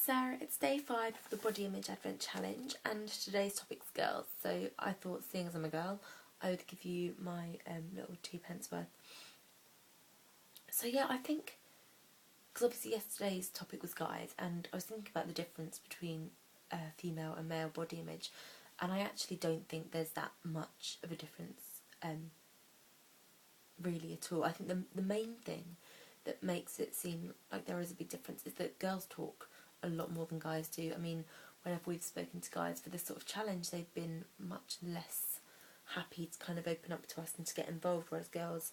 Sarah, it's day 5 of the Body Image Advent Challenge and today's topic's girls, so I thought, seeing as I'm a girl, I would give you my little 2p worth. So yeah, I think, because obviously yesterday's topic was guys, and I was thinking about the difference between female and male body image, and I actually don't think there's that much of a difference really at all. I think the main thing that makes it seem like there is a big difference is that girls talk a lot more than guys do. I mean, whenever we've spoken to guys for this sort of challenge, they've been much less happy to kind of open up to us and to get involved, whereas girls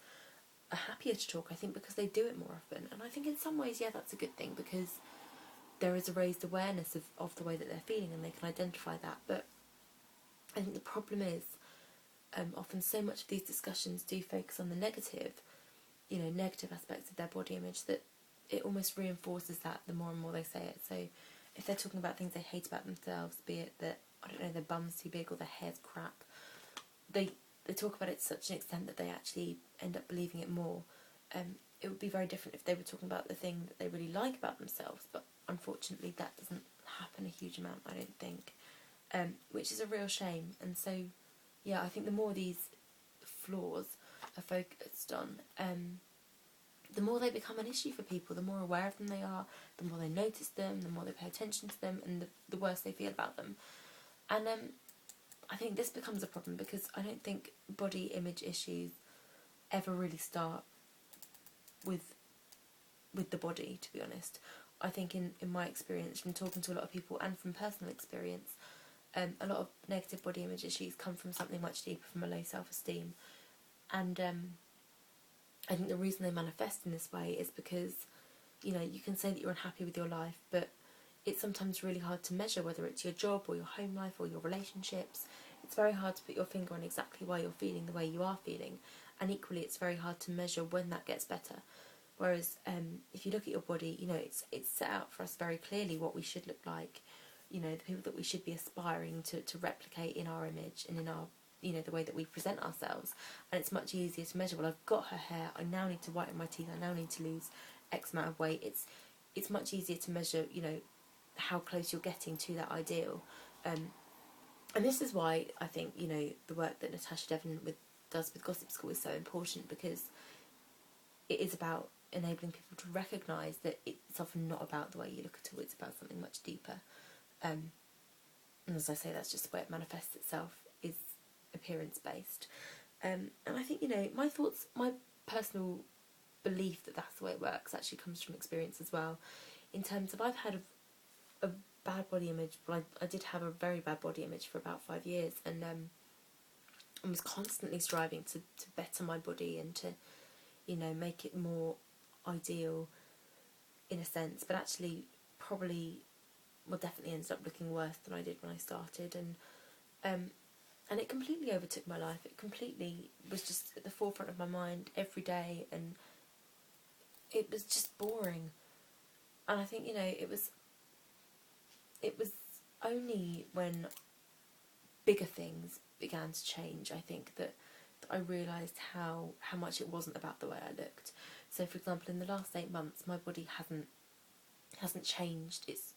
are happier to talk, I think, because they do it more often. And I think in some ways, yeah, that's a good thing, because there is a raised awareness of the way that they're feeling and they can identify that. But I think the problem is often so much of these discussions do focus on the negative, negative aspects of their body image, that it almost reinforces that the more and more they say it. So if they're talking about things they hate about themselves, be it that, I don't know, their bum's too big or their hair's crap, they talk about it to such an extent that they actually end up believing it more. It would be very different if they were talking about the thing that they really like about themselves, but unfortunately that doesn't happen a huge amount, I don't think, which is a real shame. And so, yeah, I think the more these flaws are focused on, the more they become an issue for people, the more aware of them they are, the more they notice them, the more they pay attention to them, and the worse they feel about them. And I think this becomes a problem because I don't think body image issues ever really start with the body, to be honest. I think in my experience, from talking to a lot of people and from personal experience, a lot of negative body image issues come from something much deeper, from a low self-esteem. And I think the reason they manifest in this way is because, you can say that you're unhappy with your life, but it's sometimes really hard to measure, whether it's your job or your home life or your relationships. It's very hard to put your finger on exactly why you're feeling the way you are feeling, and equally it's very hard to measure when that gets better. Whereas if you look at your body, it's set out for us very clearly what we should look like, the people that we should be aspiring to replicate in our image and in our, the way that we present ourselves. And it's much easier to measure, well, I've got her hair, I now need to whiten my teeth, I now need to lose X amount of weight. It's much easier to measure, how close you're getting to that ideal. And this is why I think, the work that Natasha Devon does with Gossip School is so important, because it is about enabling people to recognise that it's often not about the way you look at all, it's about something much deeper. And as I say, that's just the way it manifests itself, is appearance-based. And I think, my thoughts, my personal belief that that's the way it works actually comes from experience as well, in terms of I've had a bad body image. Well, I did have a very bad body image for about 5 years, and I was constantly striving to better my body and to, make it more ideal in a sense, but actually probably, well, definitely ended up looking worse than I did when I started. And it completely overtook my life. It completely was just at the forefront of my mind every day, and it was just boring. And I think, it was only when bigger things began to change, I think, that I realised how much it wasn't about the way I looked. So, for example, in the last 8 months, my body hasn't changed. It's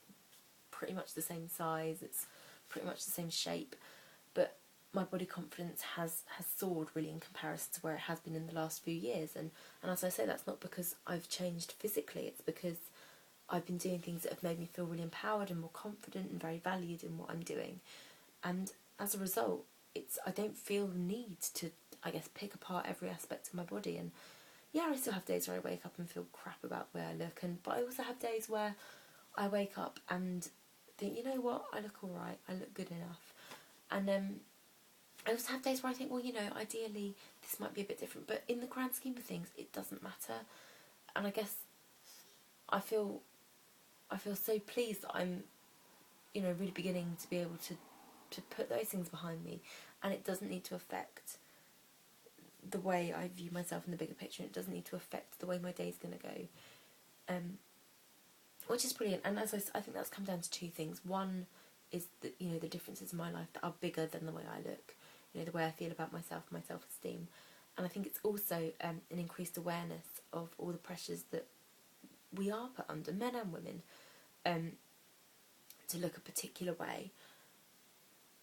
pretty much the same size. It's pretty much the same shape, but my body confidence has soared really in comparison to where it has been in the last few years. And as I say, that's not because I've changed physically. It's because I've been doing things that have made me feel really empowered and more confident and very valued in what I'm doing. And as a result, I don't feel the need to, I guess, pick apart every aspect of my body. And yeah, I still have days where I wake up and feel crap about the way I look, but I also have days where I wake up and think, you know what, I look alright, I look good enough. And I also have days where I think, well, ideally this might be a bit different, but in the grand scheme of things, it doesn't matter. And I guess I feel so pleased that I'm, really beginning to be able to put those things behind me, and it doesn't need to affect the way I view myself in the bigger picture. It doesn't need to affect the way my day's going to go, which is brilliant. And as I think that's come down to two things. One is that, the differences in my life that are bigger than the way I look, the way I feel about myself, my self-esteem. And I think it's also an increased awareness of all the pressures that we are put under, men and women. to look a particular way.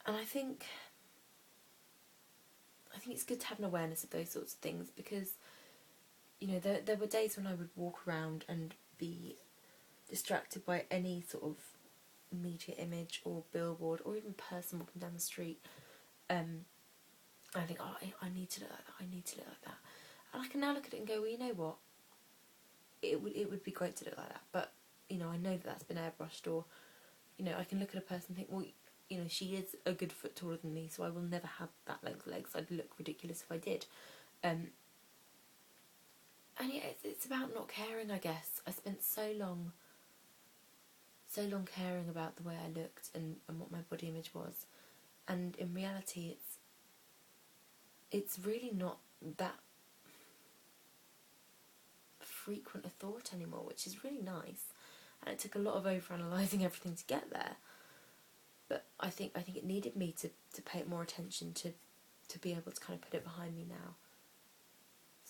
And I think it's good to have an awareness of those sorts of things, because, you know, there were days when I would walk around and be distracted by any sort of media image or billboard or even person walking down the street. And I think, oh, I need to look like that, I need to look like that. And I can now look at it and go, well, you know what? It would be great to look like that, but, you know, I know that that's been airbrushed, or, you know, I can look at a person and think, well, you know, she is a good foot taller than me, so I will never have that length of legs. I'd look ridiculous if I did. And yeah, it's about not caring, I guess. I spent so long caring about the way I looked and what my body image was, and in reality it's really not that frequent a thought anymore, which is really nice. And it took a lot of overanalyzing everything to get there, but I think it needed me to pay it more attention, to be able to kind of put it behind me now.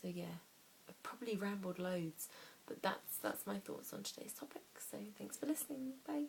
So yeah, I've probably rambled loads, but that's my thoughts on today's topic. So thanks for listening. Bye.